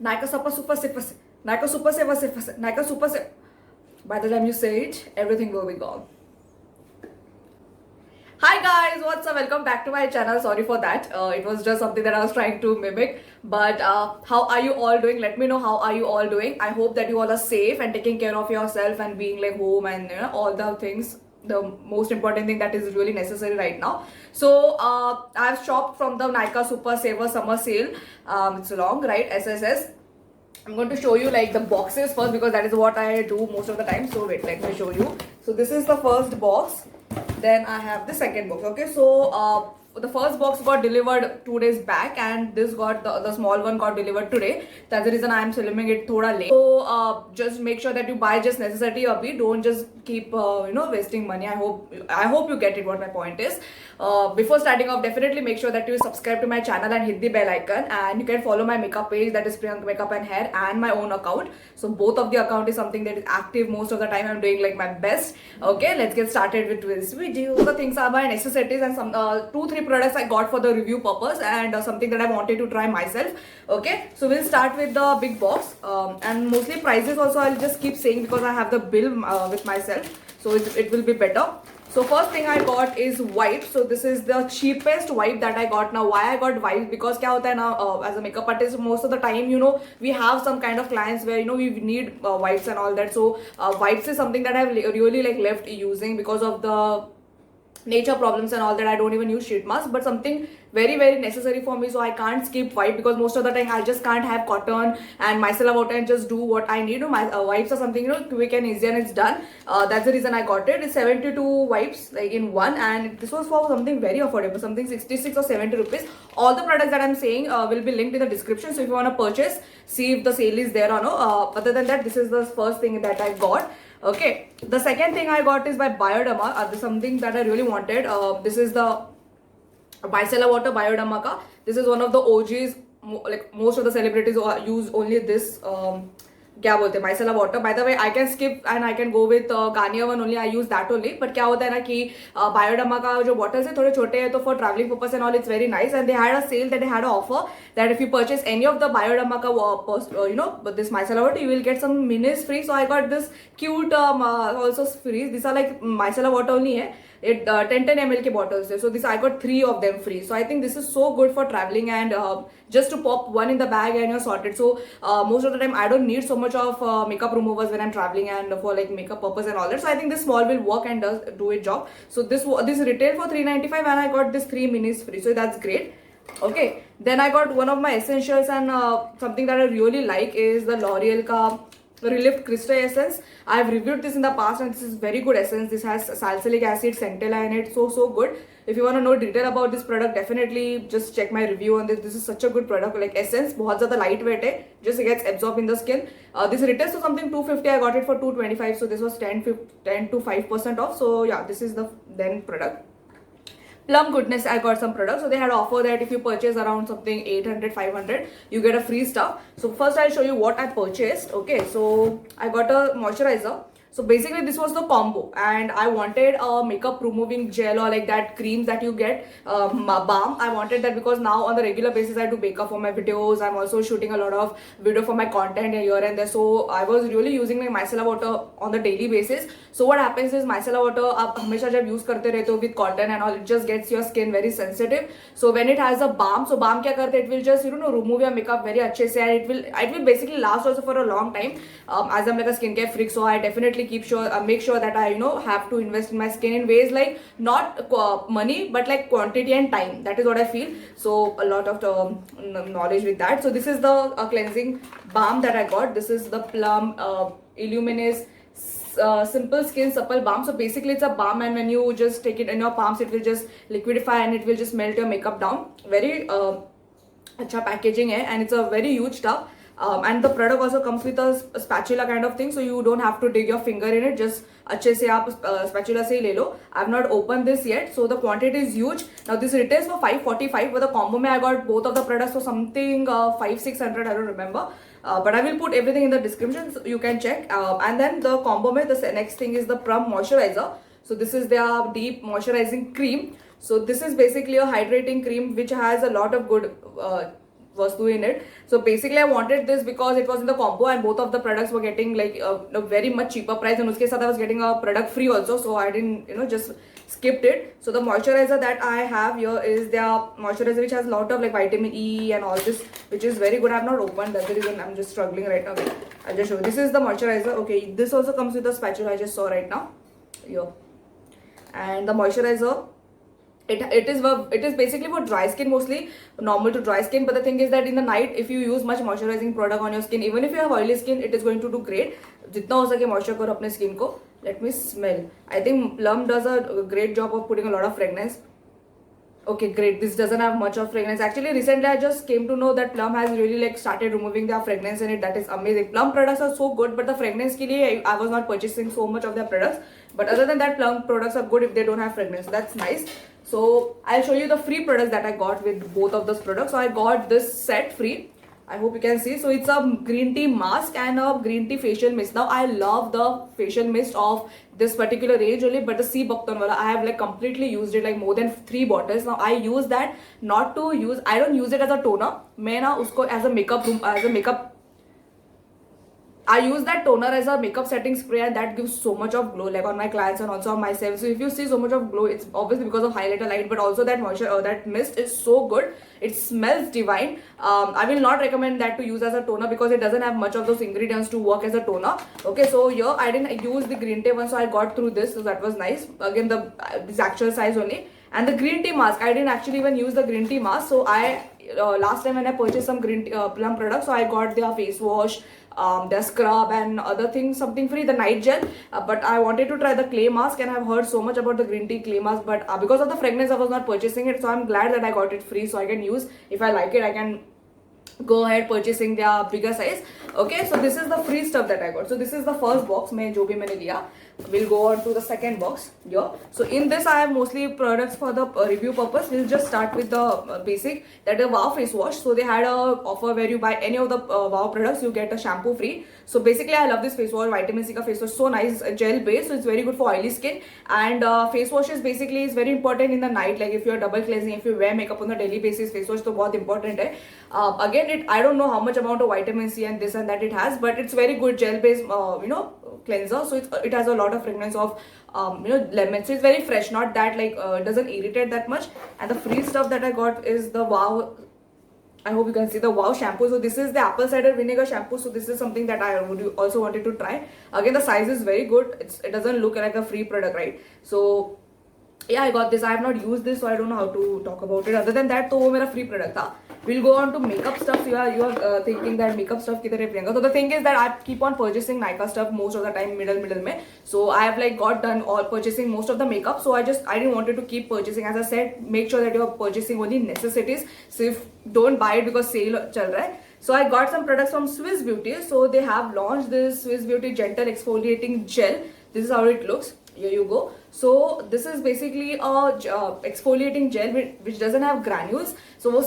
Nykaa Super Super Nykaa Super Super Nykaa Super Super. By the time you say it, everything will be gone. Hi guys, what's up? Welcome back to my channel. Sorry for that. It was just something that I was trying to mimic. But how are you all doing? Let me know how are you all doing. I hope that you all are safe and taking care of yourself and being like home and all the things. The most important thing that is really necessary right now. So I've shopped from the Nykaa Super Saver Summer Sale. It's long, right? SSS. I'm going to show you like the boxes first because that is what I do most of the time. So wait, let me show you. So this is the first box. Then I have the second box. Okay, so the first box got delivered 2 days back, and this got the small one got delivered today. That's the reason I am filming it thoda late. So just make sure that you buy just necessity abhi. Don't just keep wasting money. I hope you get it. What my point is. Before starting off, definitely make sure that you subscribe to my channel and hit the bell icon, and you can follow my makeup page, that is Priyank Makeup and Hair, and my own account. So both of the account is something that is active most of the time. I'm doing like my best. Okay, let's get started with this video. The things are my necessities and some 2-3 products I got for the review purpose, and something that I wanted to try myself. Okay, so we'll start with the big box, and mostly prices also I'll just keep saying because I have the bill with myself, so it will be better. So first thing I got is wipes. So this is the cheapest wipe that I got. Now why I got wipes? Because क्या होता है ना, as a makeup artist, most of the time we have some kind of clients where we need wipes and all that. So wipes is something that I've really like left using because of the nature problems and all that. I don't even use sheet mask, but something very very necessary for me, so I can't skip wipe because most of the time I just can't have cotton and micellar water and just do what I need. My wipes are something quick and easy and it's done. That's the reason I got it. It's 72 wipes like in one, and this was for something very affordable, something 66 or 70 rupees. All the products that I'm saying will be linked in the description, so if you want to purchase, see if the sale is there or no. Other than that, this is the first thing that I got. Okay, the second thing I got is by Bioderma. This is something that I really wanted. This is the micellar water Bioderma ka. This is one of the OGs. Like most of the celebrities use only this. क्या बोलते हैं micellar water. By the way, I can skip and I can go with Garnier one only. I use that only. But क्या होता है ना कि Bioderma का जो bottles है थोड़े छोटे हैं, तो for traveling purpose and all it's very nice. And they had a sale, that they had an offer that if you purchase any of the Bioderma का this micellar water, you will get some minis free. So I got this cute also free. These are like micellar water only है. It 10 ml के bottles है. So this I got 3 of them free. So I think this is so good for traveling and just to pop one in the bag and you're sorted. So most of the time I don't need so much of makeup removers when I'm traveling and for like makeup purpose and all that. So I think this small will work and do its job. So this retailed for 395 and I got this 3 minis free. So that's great. Okay, then I got one of my essentials, and something that I really like is the L'Oreal ka Relift Crystal Essence. I have reviewed this in the past and this is very good essence. This has salicylic acid, centella in it. So good. If you want to know detail about this product, definitely just check my review on this. This is such a good product. Like essence, बहुत ज़्यादा lightweight है. Just gets absorbed in the skin. This retails to something 250. I got it for 225. So this was 10 to 5% off. So yeah, this is the then product. Plum Goodness, I got some products. So they had an offer that if you purchase around something 800, 500, you get a free stuff. So first I'll show you what I purchased. Okay, so I got a moisturizer. So basically this was the combo, and I wanted a makeup removing gel or like that creams that you get, balm. I wanted that because now on the regular basis I do makeup for my videos. I'm also shooting a lot of video for my content here and there. So I was really using my micellar water on the daily basis. So what happens is micellar water आप हमेशा जब use करते रहते हो with cotton and all, it just gets your skin very sensitive. So when it has a balm, so balm क्या करते, it will just remove your makeup very अच्छे से, and it will basically last also for a long time. As I'm like a skincare freak, so I definitely make sure that I have to invest in my skin in ways like not money but like quantity and time. That is what I feel. So a lot of knowledge with that. So this is the cleansing balm that I got. This is the Plum Illuminous Simple Skin Supple Balm. So basically it's a balm, and when you just take it in your palms, it will just liquidify and it will just melt your makeup down. Very अच्छा packaging hai, and it's a very huge tub. And the product also comes with a spatula kind of thing, so you don't have to dig your finger in it. Just अच्छे से आप spatula से ही ले लो. I've not opened this yet, so the quantity is huge. Now this retails for 545, but the combo में I got both of the products for something 500-600, I don't remember. But I will put everything in the description so you can check. And then the combo में the next thing is the Plum moisturizer. So this is their deep moisturizing cream. So this is basically a hydrating cream which has a lot of good vastu in it. So basically I wanted this because it was in the combo and both of the products were getting like a very much cheaper price, and uske sath I was getting a product free also, so I didn't just skipped it. So the moisturizer that I have here is their moisturizer which has a lot of like vitamin E and all this, which is very good. I have not opened, that's the reason I'm just struggling right now. Okay, I'll just show you. This is the moisturizer. Okay, this also comes with a spatula I just saw right now here. And the moisturizer, it is basically for dry skin, mostly normal to dry skin, but the thing is that in the night if you use much moisturizing product on your skin, even if you have oily skin, it is going to do great. जितना हो सके moisture करो अपने skin को. Let me smell. I think Plum does a great job of putting a lot of fragrance. Okay, great. This doesn't have much of fragrance. Actually, recently I just came to know that Plum has really like started removing their fragrance in it. That is amazing. Plum products are so good, but the fragrance ke liye I was not purchasing so much of their products. But other than that, Plum products are good if they don't have fragrance. That's nice. So I'll show you the free products that I got with both of those products. So I got this set free. I hope you can see. So it's a green tea mask and a green tea facial mist. Now I love the facial mist of this particular range only, but the Sea Buckthorn wala, I have like completely used it, like more than 3 bottles. Now I use that not to use, I don't use it as a toner. मैं ना उसको as a makeup I use that toner as a makeup setting spray, and that gives so much of glow, like on my clients and also on myself. So if you see so much of glow, it's obviously because of highlighter light, but also that moisture, that mist is so good. It smells divine. I will not recommend that to use as a toner because it doesn't have much of those ingredients to work as a toner. Okay, so here I didn't use the green tea one, so I got through this, so that was nice. Again, this actual size only. And the green tea mask, I didn't actually even use the green tea mask. So I last time when I purchased some green tea, Plum products, so I got their face wash, their scrub and other things, something free, the night gel. But I wanted to try the clay mask, and I've heard so much about the green tea clay mask, but because of the fragrance I was not purchasing it. So I'm glad that I got it free, so I can use, if I like it I can go ahead purchasing their bigger size. Okay, so this is the free stuff that I got. So this is the first box mein jo bhi maine liya. We'll go on to the second box here. So in this I have mostly products for the review purpose. We'll just start with the basic, that is Wow face wash. So they had a offer where you buy any of the Wow products, you get a shampoo free. So basically I love this face wash, vitamin C ka face wash, so nice, gel based, so it's very good for oily skin. And face washes basically is very important in the night, like if you're double cleansing, if you wear makeup on a daily basis, face wash to bahut important hai. Again, I don't know how much amount of vitamin C and this and that it has, but it's very good gel based cleanser. So it has a lot of fragrance of lemon, so it's very fresh, not that like doesn't irritate that much. And the free stuff that I got is the Wow, I hope you can see, the Wow shampoo. So this is the apple cider vinegar shampoo. So this is something that I also wanted to try. Again, the size is very good. It doesn't look like a free product, right? So yeah, I got this. I have not used this, so I don't know how to talk about it. Other than that, तो वो मेरा free product था. We'll go on to makeup stuff. You are thinking that makeup stuff किधर है Priyanka? So the thing is that I keep on purchasing Nykaa stuff most of the time, middle में. So I have like got done all purchasing most of the makeup. So I didn't want to keep purchasing. As I said, make sure that you are purchasing only necessities. So if don't buy it because sale चल रहा है. So I got some products from Swiss Beauty. So they have launched this Swiss Beauty Gentle Exfoliating Gel. This is how it looks. Here you go. So this is basically a exfoliating gel which doesn't have granules. So वो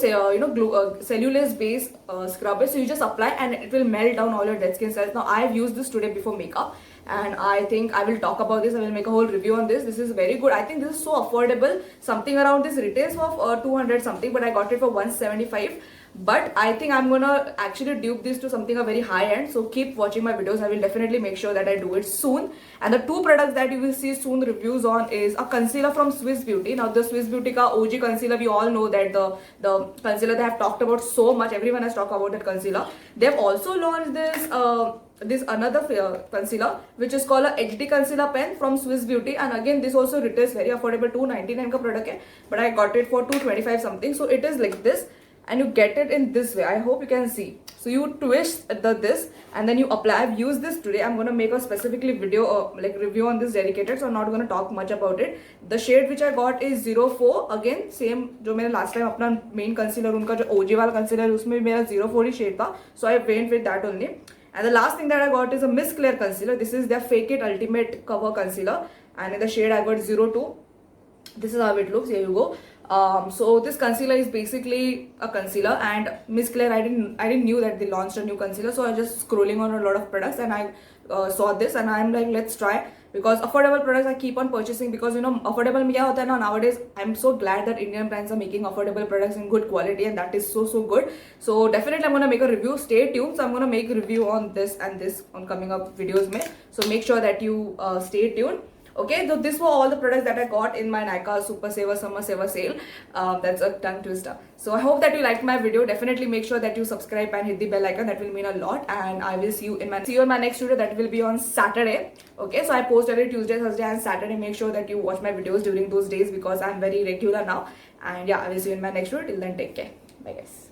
cellulose based scrub है. So you just apply and it will melt down all your dead skin cells. Now I have used this today before makeup, and I think I will talk about this. I will make a whole review on this. This is very good. I think this is so affordable. Something around this retails for 200 something, but I got it for 175. But I think I'm gonna actually dupe this to something a very high end. So keep watching my videos. I will definitely make sure that I do it soon. And the two products that you will see soon reviews on is a concealer from Swiss Beauty. Now the Swiss Beauty ka OG concealer, we all know that the concealer they have talked about so much. Everyone has talked about that concealer. They have also launched this another concealer which is called a HD concealer pen from Swiss Beauty, and again this also retails very affordable, 299 ka product hai, but I got it for 225 something. So it is like this, and you get it in this way. I hope you can see. So you twist this and then you apply. I've used this today. I'm going to make a specifically video like review on this dedicated, so I'm not going to talk much about it. The shade which I got is 04. Again same जो मैंने last time अपना main concealer उनका जो OG वाला concealer उसमें मेरा 04 ही shade था, so I went with that only. And the last thing that I got is a Miss Claire concealer. This is their Fake It Ultimate Cover Concealer, and in the shade I got 02. This is how it looks. Here you go. So this concealer is basically a concealer, and Miss Claire, I didn't knew that they launched a new concealer, so I was just scrolling on a lot of products and I saw this and I'm like, let's try. because affordable products I keep on purchasing, because affordable में क्या होता है ना, nowadays I'm so glad that Indian brands are making affordable products in good quality, and that is so good. So definitely I'm gonna make a review. Stay tuned. So I'm gonna make a review on this and this on coming up videos में. So make sure that you stay tuned. Okay, so these were all the products that I got in my Nykaa Super Saver Summer Saver sale. That's a tongue twister. So I hope that you liked my video. Definitely make sure that you subscribe and hit the bell icon. That will mean a lot. And I will see you in my next video. That will be on Saturday. Okay, so I post every Tuesday, Thursday, and Saturday. Make sure that you watch my videos during those days, because I'm very regular now. And yeah, I will see you in my next video. Till then, take care. Bye guys.